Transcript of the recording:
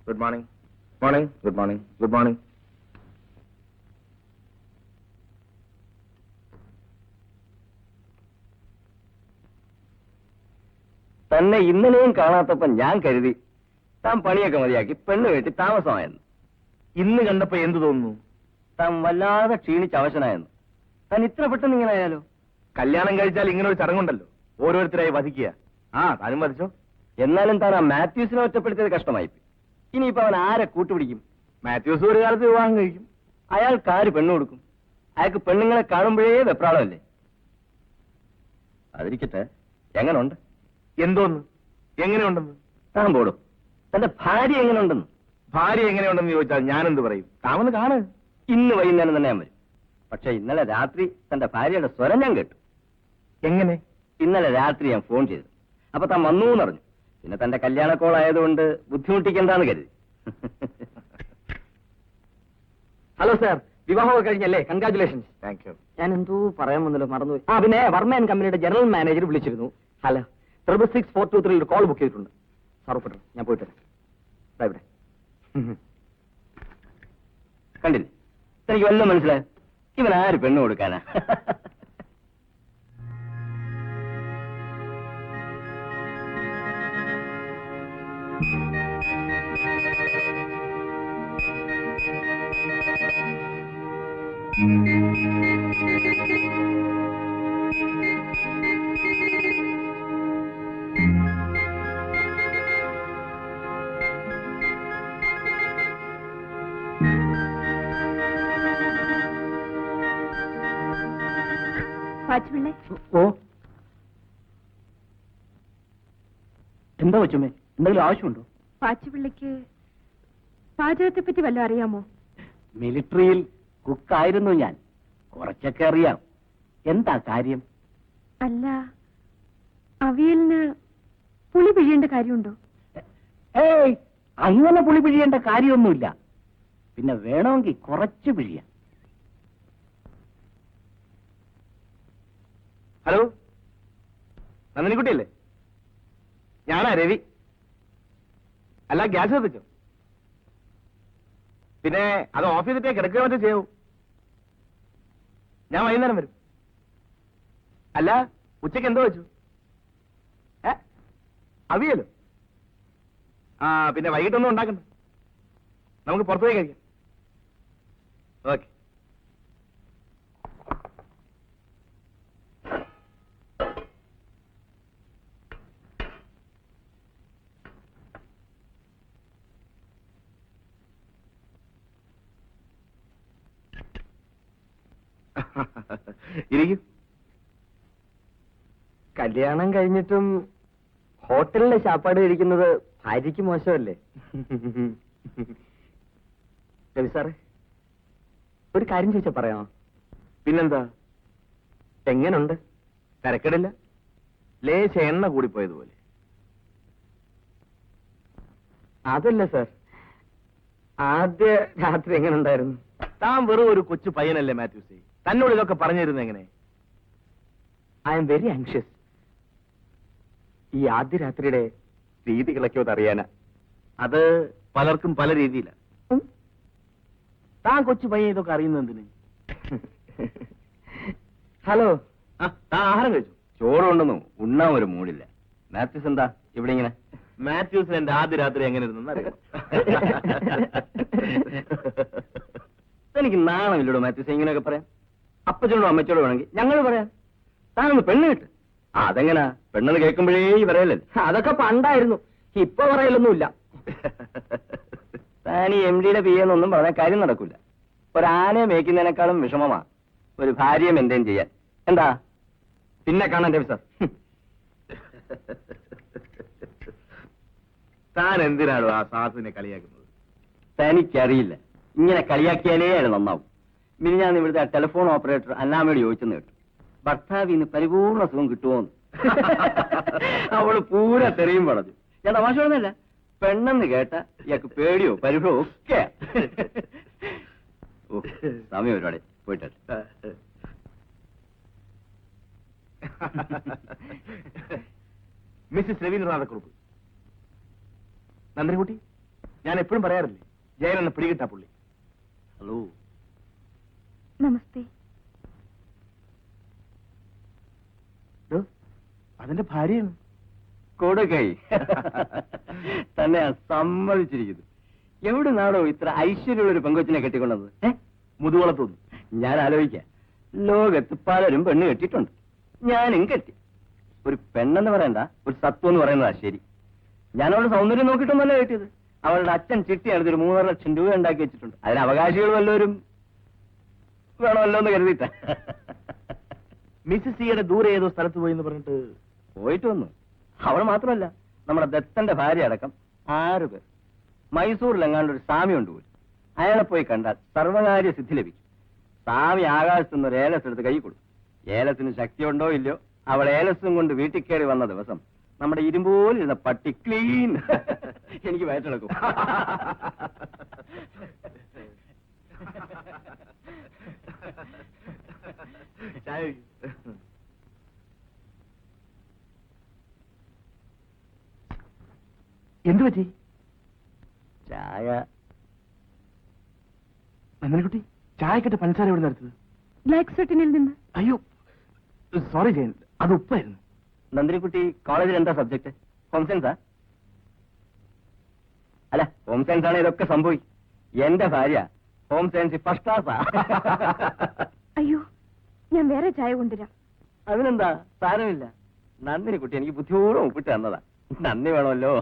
Good morning. Morning. Good morning. Good morning. തന്നെ ഇന്നലെയും കാണാത്തപ്പം ഞാൻ കരുതി താൻ പണിയൊക്കെ മതിയാക്കി പെണ്ണ് കെട്ടി താമസമായെന്ന്. ഇന്ന് കണ്ടപ്പോ എന്ത് തോന്നുന്നു? താൻ വല്ലാതെ ക്ഷീണിച്ച് അവശനായെന്ന്. താൻ ഇത്ര പെട്ടെന്ന് ഇങ്ങനെ ആയാലോ? കല്യാണം കഴിച്ചാൽ ഇങ്ങനെ ഒരു ചടങ്ങുണ്ടല്ലോ, ഓരോരുത്തരായി വധിക്കുക. താനും വധിച്ചോ. എന്നാലും താൻ ആ മാത്യൂസിനെ ഒറ്റപ്പെടുത്തിയത് കഷ്ടമായി. ഇനിയിപ്പോ അവൻ ആരെ കൂട്ടുപിടിക്കും? മാത്യൂസ് ഒരു കാലത്ത് വിവാഹം കഴിക്കും. അയാൾക്ക് ആര് പെണ്ണു കൊടുക്കും? അയാൾക്ക് പെണ്ണുങ്ങളെ കാണുമ്പോഴേ വെപ്രാളമല്ലേ? അതിരിക്കട്ടെ, എങ്ങനുണ്ട്? എന്തോന്ന്? എങ്ങനെയുണ്ടെന്ന്? താൻ പോടും. തന്റെ ഭാര്യ എങ്ങനെയുണ്ടെന്ന്? ഭാര്യ എങ്ങനെയുണ്ടെന്ന് ചോദിച്ചാൽ ഞാനെന്ത് പറയും? താമന്ന് കാണ്. ഇന്ന് വൈകുന്നേരം തന്നെ ഞാൻ വരും. പക്ഷെ ഇന്നലെ രാത്രി തന്റെ ഭാര്യയുടെ സ്വരം ഞാൻ കേട്ടു. എങ്ങനെ? ഇന്നലെ രാത്രി ഞാൻ ഫോൺ ചെയ്തു. അപ്പൊ താൻ വന്നു എന്നറിഞ്ഞു. പിന്നെ തന്റെ കല്യാണ കോൾ ആയതുകൊണ്ട് ബുദ്ധിമുട്ടിക്കെന്താന്ന് കരുതി. ഹലോ സാർ, വിവാഹമൊക്കെ കഴിഞ്ഞല്ലേ? കൺഗ്രാറ്റുലേഷൻസ്. Thank you. ഞാൻ എന്തോ പറയാൻ വന്നല്ലോ, മറന്നുപോയി. പിന്നെ വർമ്മ ആൻഡ് കമ്പനിയുടെ ജനറൽ മാനേജർ വിളിച്ചിരുന്നു. ഹലോ, 66423 കോൾ ബുക്ക് ചെയ്തിട്ടുണ്ട്. സാർ ഒപ്പിട്ടു, ഞാൻ പോയിട്ട് വരാം. ഇവിടെ കണ്ടില്ലേ? എനിക്ക് വല്ലതും മനസ്സിലായോ? ഇവൻ ആര് പെണ്ണ് കൊടുക്കാനാ? ഓ, എന്താ കൊച്ചുമ്മേ, എന്തെങ്കിലും ആവശ്യമുണ്ടോ? പാച്ചുപിള്ളിക്ക് പാചകത്തെ പറ്റി വല്ലതും അറിയാമോ? മിലിറ്ററിയിൽ കുക്കായിരുന്നു ഞാൻ, കുറച്ചൊക്കെ അറിയാം. എന്താ കാര്യം? അല്ല, അവിയലിന് പുളി പിഴിയേണ്ട കാര്യമുണ്ടോ? ഏയ്, അങ്ങനെ പുളി പിഴിയേണ്ട കാര്യമൊന്നുമില്ല. പിന്നെ വേണമെങ്കിൽ കുറച്ച് പിഴിയാം. ഹലോ, നന്ദിനിക്കുട്ടിയല്ലേ? ഞാനാ രവി. അല്ല, ഗ്യാസ് കത്തിച്ചോ? പിന്നെ അത് ഓഫ് ചെയ്തിട്ടേ കിടക്കുക മറ്റേ ചെയ്യൂ. ഞാൻ വൈകുന്നേരം വരും. അല്ല, ഉച്ചയ്ക്ക് എന്തോ വെച്ചു? അവിയലോ? പിന്നെ വൈകിട്ടൊന്നും ഉണ്ടാക്കണ്ട, നമുക്ക് പുറത്തു പോയി കഴിക്കാം. ഓക്കെ. ഇരിക്കും. കല്യാണം കഴിഞ്ഞിട്ടും ഹോട്ടലിലെ ശാപ്പാട് കഴിക്കുന്നത് ഭാര്യയ്ക്ക് മോശമല്ലേ? രവി സാറേ, ഒരു കാര്യം ചോദിച്ചാ പറയാമോ? പിന്നെന്താ? എങ്ങനുണ്ട്? തിരക്കിടില്ല, ലേശ എണ്ണ കൂടിപ്പോയതുപോലെ. അതല്ല സാർ, ആദ്യ രാത്രി എങ്ങനെ ഉണ്ടായിരുന്നു? താൻ വെറും ഒരു കൊച്ചു പയ്യനല്ലേ മാത്യൂസേ? തന്നോട് ഇതൊക്കെ പറഞ്ഞിരുന്നു എങ്ങനെ? I am very anxious. ഈ ആദ്യ രാത്രിയുടെ രീതികളൊക്കെ ഒന്ന് അറിയാനാ. അത് പലർക്കും പല രീതിയിലാണ്. താൻ കൊച്ചു പയ്യൻ ഇതൊക്കെ അറിയുന്നത് എന്തിന്? ഹലോ, താൻ ആഹാരം കഴിച്ചു? ചോറ് കൊണ്ടൊന്നും ഉണ്ണാൻ ഒരു മൂടില്ല. മാത്യൂസ് എന്താ ഇവിടെ ഇങ്ങനെ? മാത്യൂസിന് എന്റെ ആദ്യ രാത്രി എങ്ങനെ ഇരുന്നെന്ന് അറിയാം. എനിക്ക് നാണമില്ലടോ മാത്യൂസ് ഇങ്ങനെയൊക്കെ പറയാം. അപ്പച്ചോടോ അമ്മച്ചോടോ വേണമെങ്കിൽ ഞങ്ങൾ പറയാം. താനൊന്ന് പെണ്ണ് കിട്ട്. അതെങ്ങനാ? പെണ്ണെന്ന് കേൾക്കുമ്പോഴേ പറയല്ലേ? അതൊക്കെ പണ്ടായിരുന്നു, ഇപ്പൊ പറയലൊന്നുമില്ല. താൻ ഈ MD-യുടെ പിയെന്നൊന്നും പറഞ്ഞ കാര്യം നടക്കൂല. ഒരാനയെ മേയ്ക്കുന്നതിനേക്കാളും വിഷമമാ ഒരു ഭാര്യയെ മെയിൻറ്റെയിൻ ചെയ്യാൻ. എന്താ? പിന്നെ കാണാൻ രവി സാർ. താൻ എന്തിനാണോ ആ സാസിനെ കളിയാക്കുന്നത്? തനിക്കറിയില്ല, ഇങ്ങനെ കളിയാക്കിയാലേ അത് നന്നാവും. പിന്നെ ഞാൻ ഇവിടുത്തെ ടെലിഫോൺ ഓപ്പറേറ്റർ അന്നാമയോട് ചോദിച്ചെന്ന് കേട്ടു, ഭർത്താവിന് പരിപൂർണ സുഖം കിട്ടുമോന്ന്. അവള് പൂര തെറിയും പറഞ്ഞു. ഞാൻ തമാശ പറഞ്ഞല്ല, പെണ്ണെന്ന് കേട്ട ഇയാൾക്ക് പേടിയോ പരിഭവോ ഒക്കെ. സമയം ഒരുപാട് പോയിട്ട. മിസ്സിസ് രവീന്ദ്രനാഥക്കുറുപ്പ്. നന്ദിനിക്കുട്ടി, ഞാൻ എപ്പോഴും പറയാറില്ലേ, ജയൻ എന്നെ പിടികിട്ടാ പുള്ളി. ഹലോ. നമസ്തേ. ഡോ, അതിന്റെ ഭാര്യയാണ്. കൊടുകൈ തന്നെ സമ്മതിച്ചിരിക്കുന്നു. എവിടെ നാടോ ഇത്ര ഐശ്വര്യമുള്ള ഒരു പെങ്കൊച്ചിനെ കെട്ടിക്കൊണ്ടത്? മുതുകുളത്തുനിന്ന്. ഞാൻ ആലോചിക്കാം, ലോകത്ത് പലരും പെണ്ണ് കെട്ടിയിട്ടുണ്ട്, ഞാനും കെട്ടി. ഒരു പെണ്ണെന്ന് പറയണ്ട, ഒരു സത്വം എന്ന് പറയുന്നതാ ശരി. ഞാൻ അവളുടെ സൗന്ദര്യം നോക്കിയിട്ടൊന്നല്ല കെട്ടിയത്. അവളുടെ അച്ഛൻ ചിട്ടിയാണ് ഒരു 3.5 ലക്ഷം രൂപ ഉണ്ടാക്കി വെച്ചിട്ടുണ്ട്. അതിന് അവകാശികൾ വല്ലവരും വേണമല്ലോ എന്ന് കരുതിയിട്ട. മിസ്സിസ് സിയുടെ ദൂരെ ഏതോ സ്ഥലത്ത് പോയി എന്ന് പറഞ്ഞിട്ട് പോയിട്ട് വന്നു. അവൾ മാത്രമല്ല, നമ്മുടെ ദത്തന്റെ ഭാര്യ അടക്കം 6 പേർ. മൈസൂരിലെങ്ങാണ്ട് ഒരു സ്വാമി ഉണ്ട് പോലും. അയാളെ പോയി കണ്ടാൽ സർവകാര്യ സിദ്ധി ലഭിക്കും. സ്വാമി ആകാശത്തുനിന്ന് ഒരു ഏലസ് എടുത്ത് കൈ കൊടുക്കും. ഏലത്തിന് ശക്തിയുണ്ടോ ഇല്ലയോ, അവൾ ഏലസും കൊണ്ട് വീട്ടിൽ കയറി വന്ന ദിവസം നമ്മുടെ ഇരുമ്പോലിരുന്ന പട്ടി ക്ലീൻ. എനിക്ക് വയറ്റിളക്കും. എന്തു പറ്റി? ചായ. നന്ദനക്കുട്ടി, ചായക്കിട്ട് പഞ്ചസാര എവിടെ നിർത്തത്? ബ്ലാക്ക് സർട്ടിനിൽ നിന്ന്. അയ്യോ സോറി ജയൻ, അത് ഉപ്പായിരുന്നു. നന്ദിനിക്കുട്ടി കോളേജിൽ എന്താ സബ്ജക്ട്? ഹോം സയൻസാ? അല്ല, ഹോം സയൻസ് ആണ് ഇതൊക്കെ സംഭവിക്കും. എന്റെ ഭാര്യ ഹോം സയൻസ് ഫസ്റ്റ് ക്ലാസ്സാ. അയ്യോ, ഞാൻ വേറെ ചായ കൊണ്ടുവരാം. അതിനെന്താ, സാരമില്ല. നന്ദിനിക്കുട്ടി എനിക്ക് ബുദ്ധിപൂർവ്വം ഒപ്പിട്ട് തന്നതാ. നന്ദി വേണമല്ലോ.